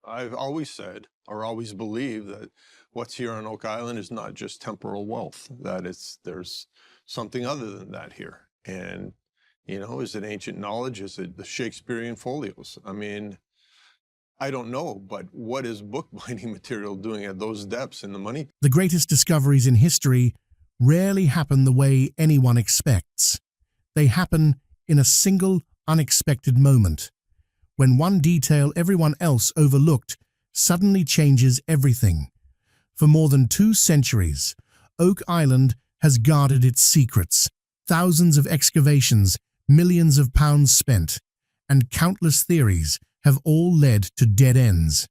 I've always said, or always believed, that what's here on Oak Island is not just temporal wealth, that there's something other than that here. And, is it ancient knowledge? Is it the Shakespearean folios? I mean, I don't know, but what is bookbinding material doing at those depths in the money? The greatest discoveries in history rarely happen the way anyone expects. They happen in a single, unexpected moment, when one detail everyone else overlooked suddenly changes everything. For more than 2 centuries, Oak Island has guarded its secrets. Thousands of excavations, millions of pounds spent, and countless theories have all led to dead ends.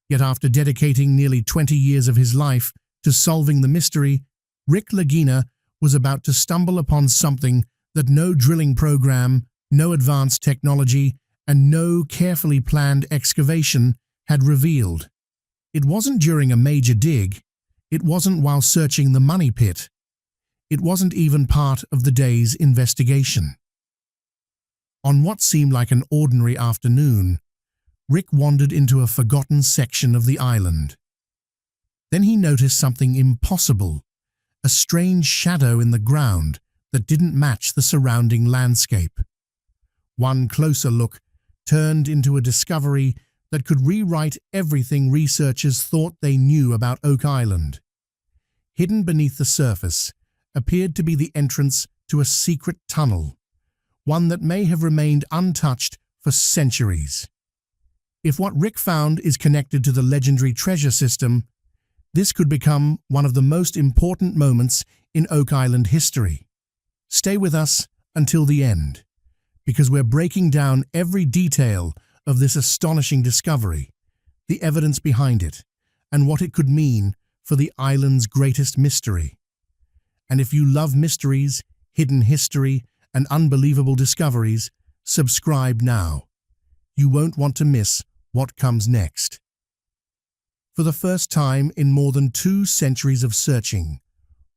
Yet after dedicating nearly 20 years of his life to solving the mystery, Rick Lagina was about to stumble upon something that no drilling program, no advanced technology, and no carefully planned excavation had revealed. It wasn't during a major dig. It wasn't while searching the money pit. It wasn't even part of the day's investigation. On what seemed like an ordinary afternoon, Rick wandered into a forgotten section of the island. Then he noticed something impossible, a strange shadow in the ground that didn't match the surrounding landscape. One closer look turned into a discovery that could rewrite everything researchers thought they knew about Oak Island. Hidden beneath the surface appeared to be the entrance to a secret tunnel, one that may have remained untouched for centuries. If what Rick found is connected to the legendary treasure system, this could become one of the most important moments in Oak Island history. Stay with us until the end, because we're breaking down every detail of this astonishing discovery, the evidence behind it, and what it could mean for the island's greatest mystery. And if you love mysteries, hidden history, and unbelievable discoveries, subscribe now. You won't want to miss what comes next. For the first time in more than 2 centuries of searching,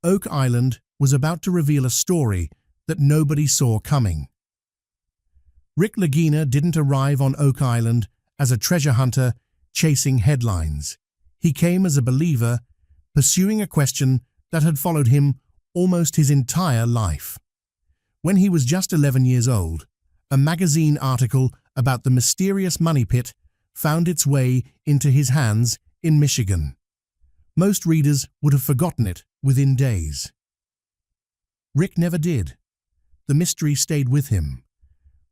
Oak Island was about to reveal a story that nobody saw coming. Rick Lagina didn't arrive on Oak Island as a treasure hunter chasing headlines. He came as a believer, pursuing a question that had followed him almost his entire life. When he was just 11 years old, a magazine article about the mysterious money pit found its way into his hands in Michigan. Most readers would have forgotten it within days. Rick never did. The mystery stayed with him,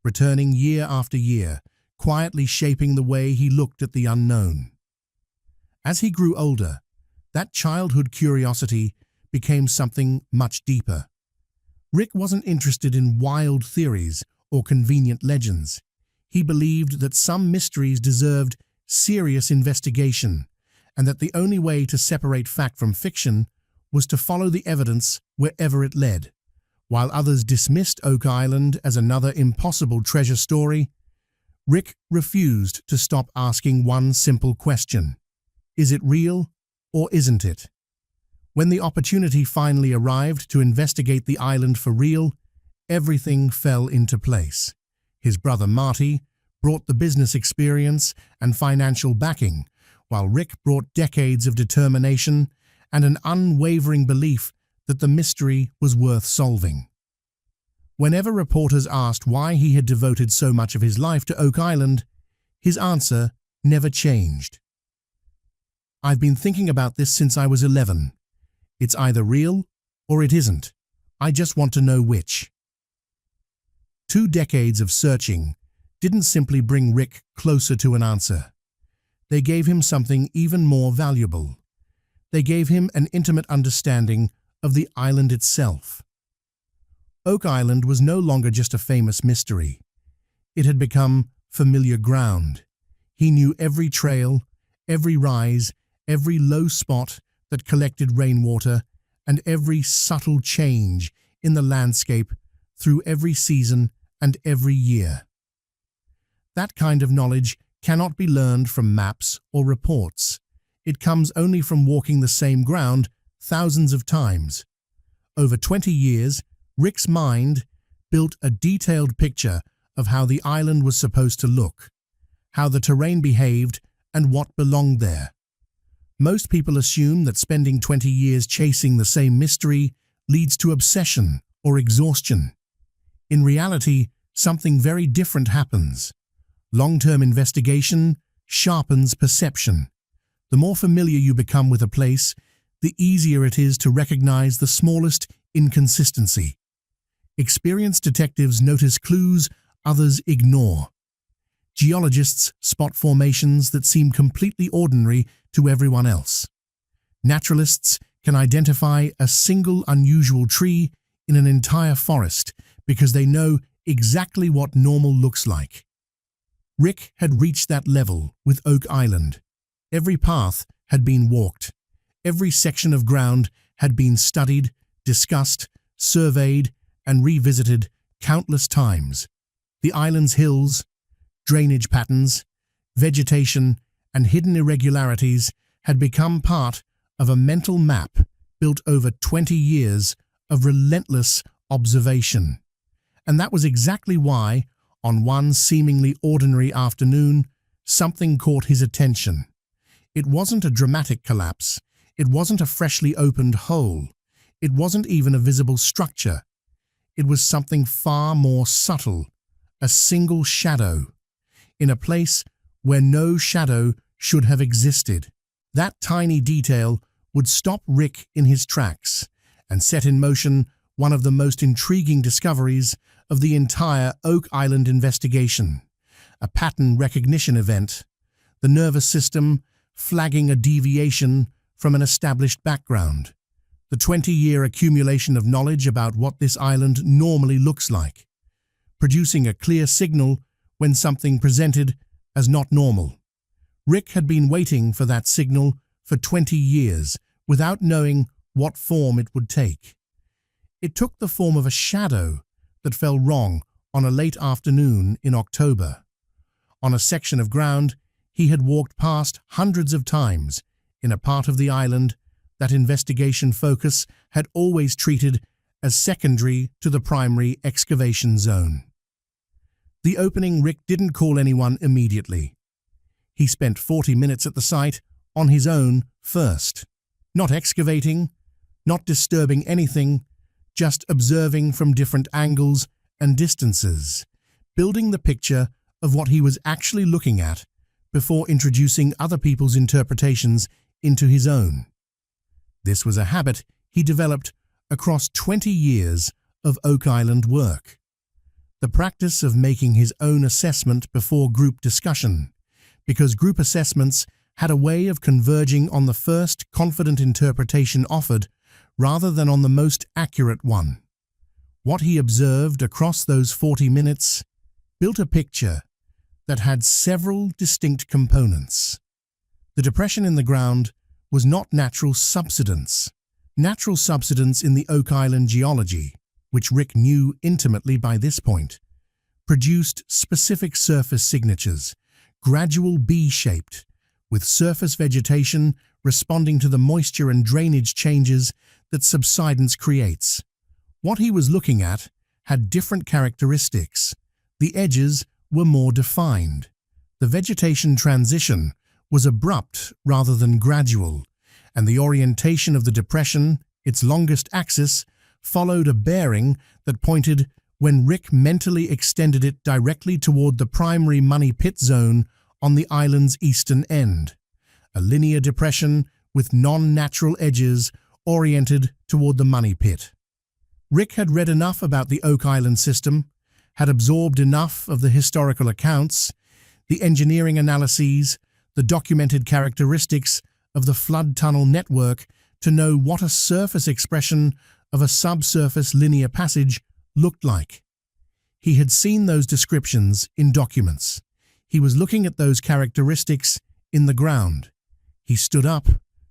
returning year after year, quietly shaping the way he looked at the unknown. As he grew older, that childhood curiosity became something much deeper. Rick wasn't interested in wild theories or convenient legends. He believed that some mysteries deserved serious investigation, and that the only way to separate fact from fiction was to follow the evidence wherever it led. While others dismissed Oak Island as another impossible treasure story, Rick refused to stop asking one simple question: is it real or isn't it? When the opportunity finally arrived to investigate the island for real, everything fell into place. His brother Marty brought the business experience and financial backing, while Rick brought decades of determination and an unwavering belief that the mystery was worth solving. Whenever reporters asked why he had devoted so much of his life to Oak Island, his answer never changed. "I've been thinking about this since I was 11. It's either real or it isn't. I just want to know which." 2 decades of searching didn't simply bring Rick closer to an answer. They gave him something even more valuable. They gave him an intimate understanding of the island itself. Oak Island was no longer just a famous mystery. It had become familiar ground. He knew every trail, every rise, every low spot that collected rainwater, and every subtle change in the landscape through every season and every year. That kind of knowledge cannot be learned from maps or reports. It comes only from walking the same ground thousands of times. Over 20 years, Rick's mind built a detailed picture of how the island was supposed to look, how the terrain behaved, and what belonged there. Most people assume that spending 20 years chasing the same mystery leads to obsession or exhaustion. In reality, something very different happens. Long-term investigation sharpens perception. The more familiar you become with a place, the easier it is to recognize the smallest inconsistency. Experienced detectives notice clues others ignore. Geologists spot formations that seem completely ordinary to everyone else. Naturalists can identify a single unusual tree in an entire forest because they know exactly what normal looks like. Rick had reached that level with Oak Island. Every path had been walked. Every section of ground had been studied, discussed, surveyed, and revisited countless times. The island's hills, drainage patterns, vegetation, and hidden irregularities had become part of a mental map built over 20 years of relentless observation. And that was exactly why, on one seemingly ordinary afternoon, something caught his attention. It wasn't a dramatic collapse. It wasn't a freshly opened hole. It wasn't even a visible structure. It was something far more subtle, a single shadow, in a place where no shadow should have existed. That tiny detail would stop Rick in his tracks and set in motion one of the most intriguing discoveries of the entire Oak Island investigation, a pattern recognition event, the nervous system flagging a deviation from an established background, the 20-year accumulation of knowledge about what this island normally looks like, producing a clear signal when something presented as not normal. Rick had been waiting for that signal for 20 years without knowing what form it would take. It took the form of a shadow that fell wrong on a late afternoon in October, on a section of ground he had walked past hundreds of times in a part of the island that investigation focus had always treated as secondary to the primary excavation zone. The opening Rick didn't call anyone immediately. He spent 40 minutes at the site on his own first, not excavating, not disturbing anything, just observing from different angles and distances, building the picture of what he was actually looking at before introducing other people's interpretations into his own. This was a habit he developed across 20 years of Oak Island work. The practice of making his own assessment before group discussion, because group assessments had a way of converging on the first confident interpretation offered rather than on the most accurate one. What he observed across those 40 minutes built a picture that had several distinct components. The depression in the ground was not natural subsidence. Natural subsidence in the Oak Island geology, which Rick knew intimately by this point, produced specific surface signatures, gradual B-shaped, with surface vegetation responding to the moisture and drainage changes that subsidence creates. What he was looking at had different characteristics. The edges were more defined. The vegetation transition was abrupt rather than gradual, and the orientation of the depression, its longest axis, followed a bearing that pointed when Rick mentally extended it directly toward the primary money pit zone on the island's eastern end, a linear depression with non-natural edges oriented toward the money pit. Rick had read enough about the Oak Island system, had absorbed enough of the historical accounts, the engineering analyses, the documented characteristics of the flood tunnel network to know what a surface expression of a subsurface linear passage looked like. He had seen those descriptions in documents. He was looking at those characteristics in the ground. He stood up,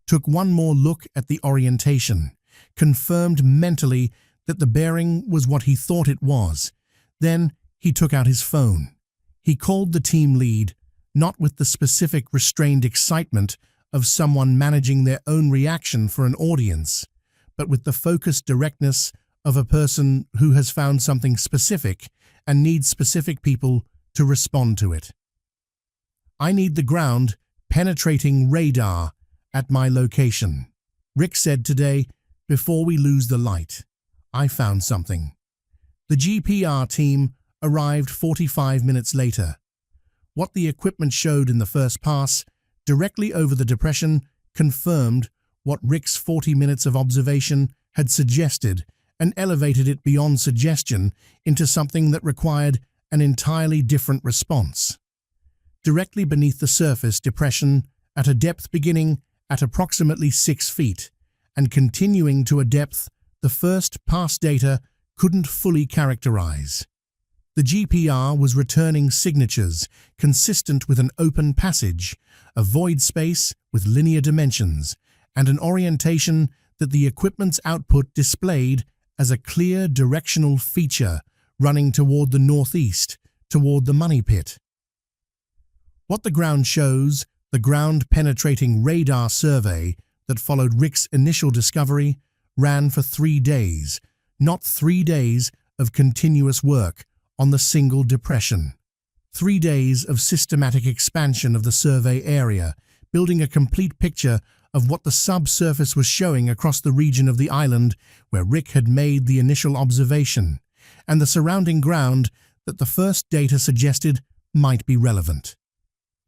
took one more look at the orientation, confirmed mentally that the bearing was what he thought it was. Then he took out his phone. He called the team lead, not with the specific restrained excitement of someone managing their own reaction for an audience, but with the focused directness of a person who has found something specific and needs specific people to respond to it. "I need the ground penetrating radar at my location. Rick said today, before we lose the light, I found something. The GPR team arrived 45 minutes later. What the equipment showed in the first pass, directly over the depression, confirmed what Rick's 40 minutes of observation had suggested and elevated it beyond suggestion into something that required an entirely different response. Directly beneath the surface depression, at a depth beginning at approximately 6 feet and continuing to a depth the first pass data couldn't fully characterize. The GPR was returning signatures consistent with an open passage, a void space with linear dimensions, and an orientation that the equipment's output displayed as a clear directional feature running toward the northeast, toward the money pit. What the ground shows, the ground-penetrating radar survey that followed Rick's initial discovery, ran for 3 days, not 3 days of continuous work on the single depression. 3 days of systematic expansion of the survey area, building a complete picture of what the subsurface was showing across the region of the island where Rick had made the initial observation, and the surrounding ground that the first data suggested might be relevant.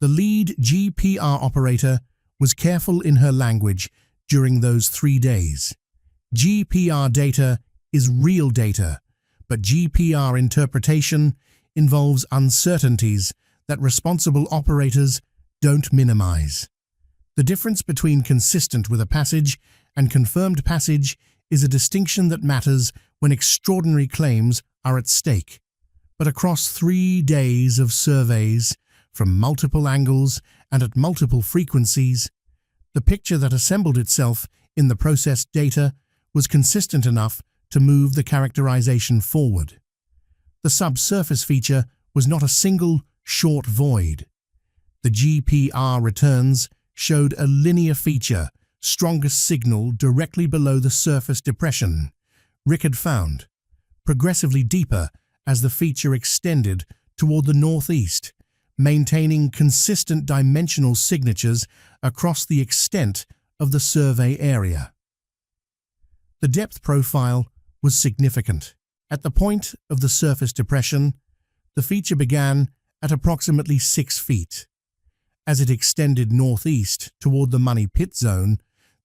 The lead GPR operator was careful in her language during those 3 days. GPR data is real data, but GPR interpretation involves uncertainties that responsible operators don't minimize. The difference between consistent with a passage and confirmed passage is a distinction that matters when extraordinary claims are at stake. But across 3 days of surveys, from multiple angles and at multiple frequencies, the picture that assembled itself in the processed data was consistent enough to move the characterization forward. The subsurface feature was not a single short void. The GPR returns showed a linear feature, strongest signal directly below the surface depression Rick had found, progressively deeper as the feature extended toward the northeast, maintaining consistent dimensional signatures across the extent of the survey area. The depth profile was significant. At the point of the surface depression, the feature began at approximately 6 feet. As it extended northeast toward the money pit zone,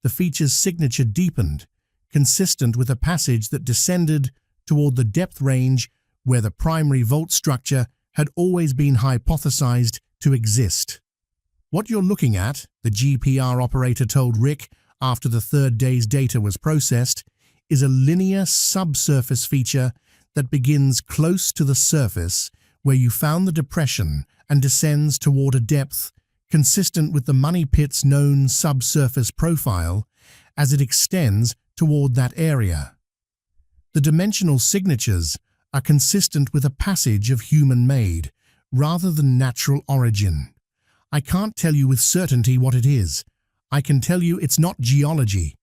the feature's signature deepened, consistent with a passage that descended toward the depth range where the primary vault structure had always been hypothesized to exist. What you're looking at, the GPR operator told Rick after the 3rd day's data was processed, is a linear subsurface feature that begins close to the surface where you found the depression and descends toward a depth consistent with the money pit's known subsurface profile as it extends toward that area. The dimensional signatures are consistent with a passage of human-made, rather than natural origin. I can't tell you with certainty what it is. I can tell you it's not geology.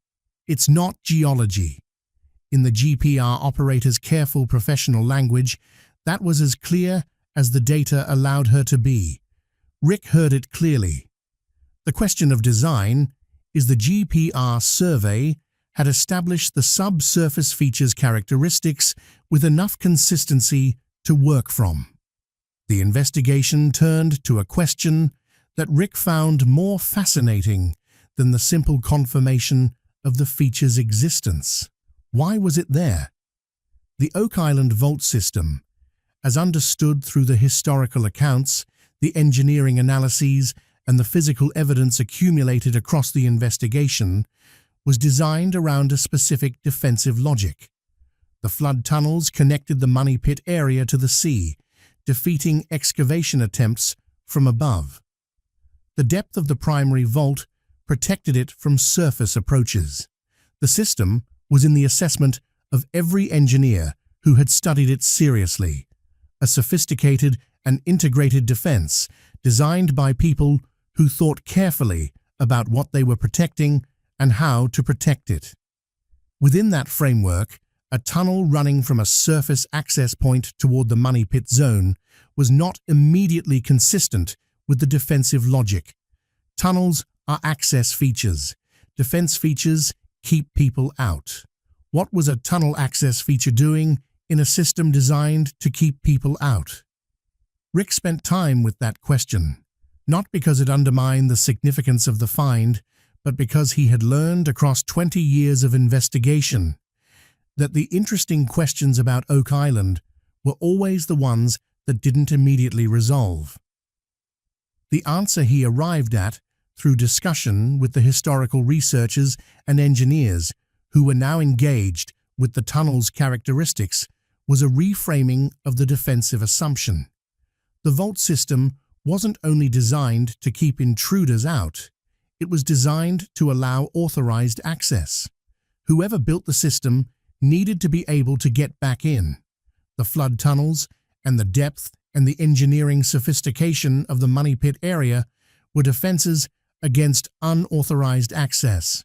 It's not geology. In the GPR operator's careful professional language, that was as clear as the data allowed her to be. Rick heard it clearly. The question of design is the GPR survey had established the subsurface features characteristics with enough consistency to work from. The investigation turned to a question that Rick found more fascinating than the simple confirmation of the feature's existence. Why was it there? The Oak Island Vault System, as understood through the historical accounts, the engineering analyses, and the physical evidence accumulated across the investigation, was designed around a specific defensive logic. The flood tunnels connected the money pit area to the sea, defeating excavation attempts from above. The depth of the primary vault protected it from surface approaches. The system was in the assessment of every engineer who had studied it seriously, a sophisticated and integrated defense designed by people who thought carefully about what they were protecting and how to protect it. Within that framework, a tunnel running from a surface access point toward the money pit zone was not immediately consistent with the defensive logic. Tunnels are access features. Defense features keep people out. What was a tunnel access feature doing in a system designed to keep people out? Rick spent time with that question, not because it undermined the significance of the find, but because he had learned across 20 years of investigation that the interesting questions about Oak Island were always the ones that didn't immediately resolve. The answer he arrived at through discussion with the historical researchers and engineers who were now engaged with the tunnel's characteristics was a reframing of the defensive assumption. The vault system wasn't only designed to keep intruders out, it was designed to allow authorized access. Whoever built the system needed to be able to get back in. The flood tunnels and the depth and the engineering sophistication of the Money Pit area were defenses against unauthorized access.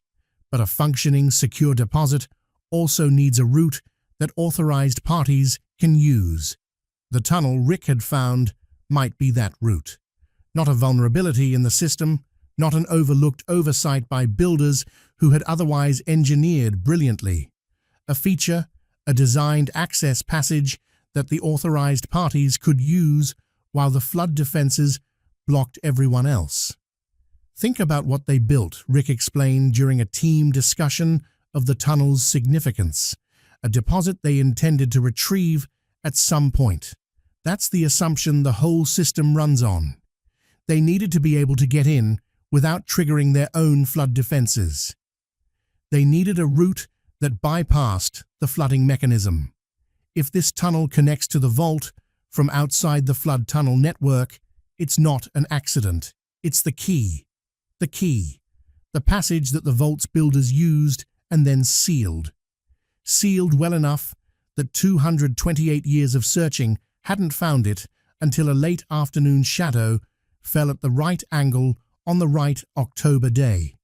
But a functioning secure deposit also needs a route that authorized parties can use. The tunnel Rick had found might be that route. Not a vulnerability in the system, not an overlooked oversight by builders who had otherwise engineered brilliantly. A feature, a designed access passage that the authorized parties could use while the flood defenses blocked everyone else. Think about what they built, Rick explained during a team discussion of the tunnel's significance. A deposit they intended to retrieve at some point. That's the assumption the whole system runs on. They needed to be able to get in without triggering their own flood defenses. They needed a route that bypassed the flooding mechanism. If this tunnel connects to the vault from outside the flood tunnel network, it's not an accident. It's the key. The key. The passage that the vault's builders used and then sealed. Sealed well enough that 228 years of searching hadn't found it until a late afternoon shadow fell at the right angle on the right October day.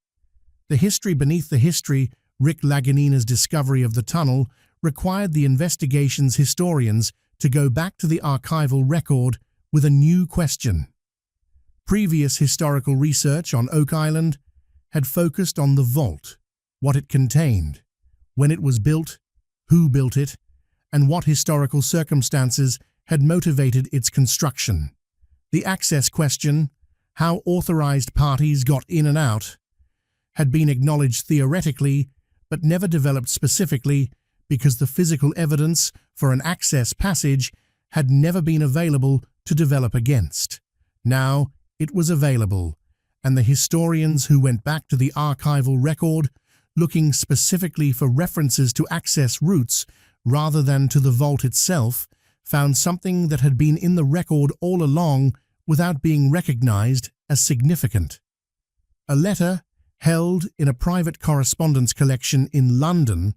The history beneath the history, Rick Laginina's discovery of the tunnel, required the investigation's historians to go back to the archival record with a new question. Previous historical research on Oak Island had focused on the vault, what it contained, when it was built, who built it, and what historical circumstances had motivated its construction. The access question, how authorized parties got in and out, had been acknowledged theoretically but never developed specifically because the physical evidence for an access passage had never been available to develop against. Now it was available, and the historians who went back to the archival record, looking specifically for references to access routes rather than to the vault itself, found something that had been in the record all along without being recognized as significant. A letter held in a private correspondence collection in London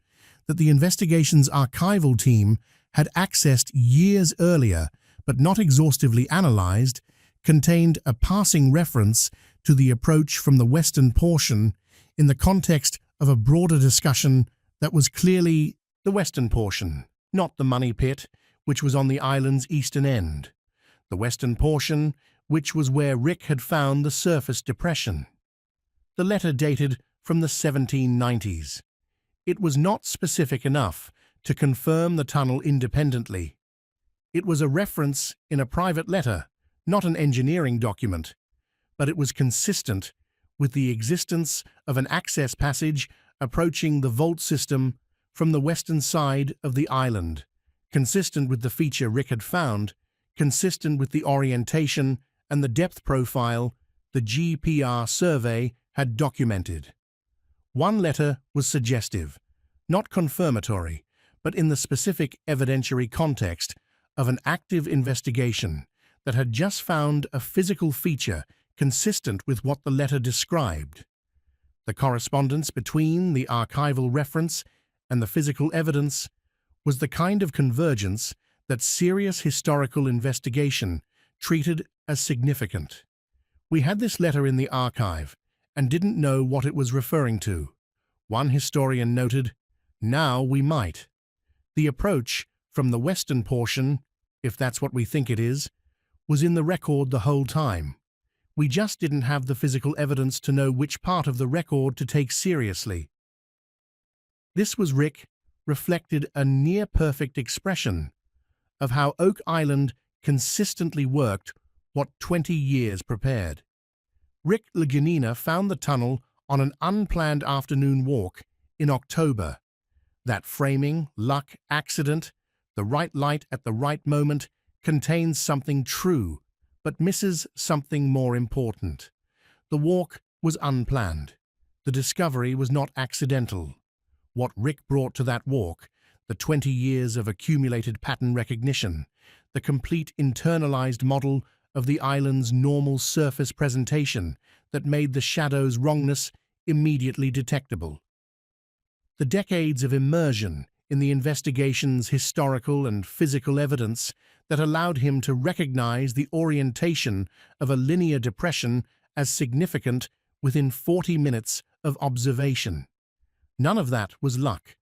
that the investigation's archival team had accessed years earlier but not exhaustively analyzed, contained a passing reference to the approach from the western portion in the context of a broader discussion that was clearly the western portion, not the Money Pit, which was on the island's eastern end. The western portion, which was where Rick had found the surface depression. The letter dated from the 1790s. It was not specific enough to confirm the tunnel independently. It was a reference in a private letter, not an engineering document, but it was consistent with the existence of an access passage approaching the vault system from the western side of the island, consistent with the feature Rick had found, consistent with the orientation and the depth profile the GPR survey had documented. One letter was suggestive, not confirmatory, but in the specific evidentiary context of an active investigation that had just found a physical feature consistent with what the letter described. The correspondence between the archival reference and the physical evidence was the kind of convergence that serious historical investigation treated as significant. We had this letter in the archive and didn't know what it was referring to. One historian noted, "Now we might." The approach from the western portion, if that's what we think it is, was in the record the whole time. We just didn't have the physical evidence to know which part of the record to take seriously. This was Rick reflected a near-perfect expression of how Oak Island consistently worked what 20 years prepared. Rick Lagina found the tunnel on an unplanned afternoon walk in October. That framing, luck, accident, the right light at the right moment contains something true, but misses something more important. The walk was unplanned. The discovery was not accidental. What Rick brought to that walk, the 20 years of accumulated pattern recognition, the complete internalized model of the island's normal surface presentation that made the shadow's wrongness immediately detectable. The decades of immersion in the investigation's historical and physical evidence that allowed him to recognize the orientation of a linear depression as significant within 40 minutes of observation. None of that was luck.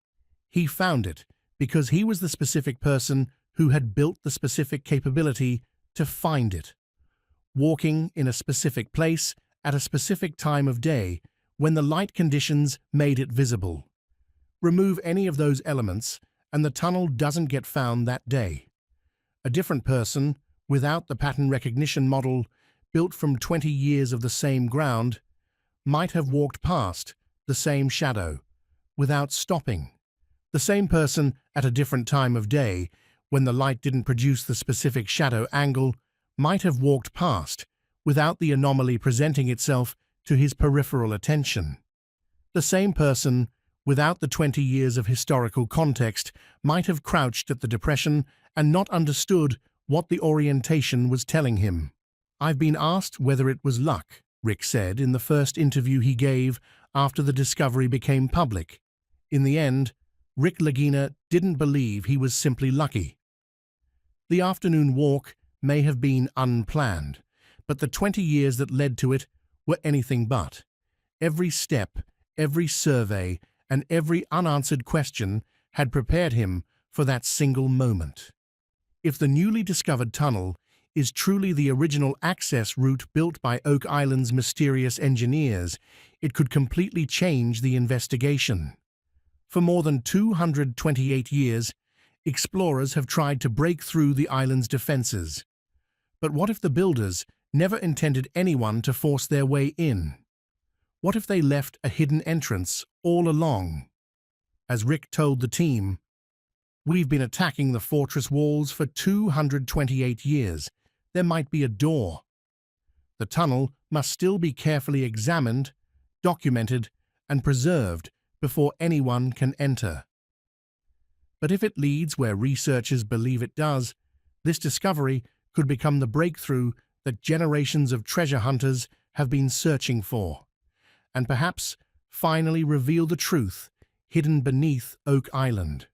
He found it because he was the specific person who had built the specific capability to find it. Walking in a specific place at a specific time of day when the light conditions made it visible. Remove any of those elements and the tunnel doesn't get found that day. A different person, without the pattern recognition model built from 20 years of the same ground, might have walked past the same shadow without stopping. The same person at a different time of day, when the light didn't produce the specific shadow angle, might have walked past without the anomaly presenting itself to his peripheral attention. The same person, without the 20 years of historical context, might have crouched at the depression and not understood what the orientation was telling him. "I've been asked whether it was luck," Rick said in the first interview he gave after the discovery became public. In the end, Rick Lagina didn't believe he was simply lucky. The afternoon walk may have been unplanned, but the 20 years that led to it were anything but. Every step, every survey, and every unanswered question had prepared him for that single moment. If the newly discovered tunnel is truly the original access route built by Oak Island's mysterious engineers, it could completely change the investigation. For more than 228 years, explorers have tried to break through the island's defenses. But what if the builders never intended anyone to force their way in? What if they left a hidden entrance all along? As Rick told the team, "We've been attacking the fortress walls for 228 years. There might be a door. The tunnel must still be carefully examined, documented, and preserved before anyone can enter. But if it leads where researchers believe it does, this discovery could become the breakthrough that generations of treasure hunters have been searching for, and perhaps finally reveal the truth hidden beneath Oak Island."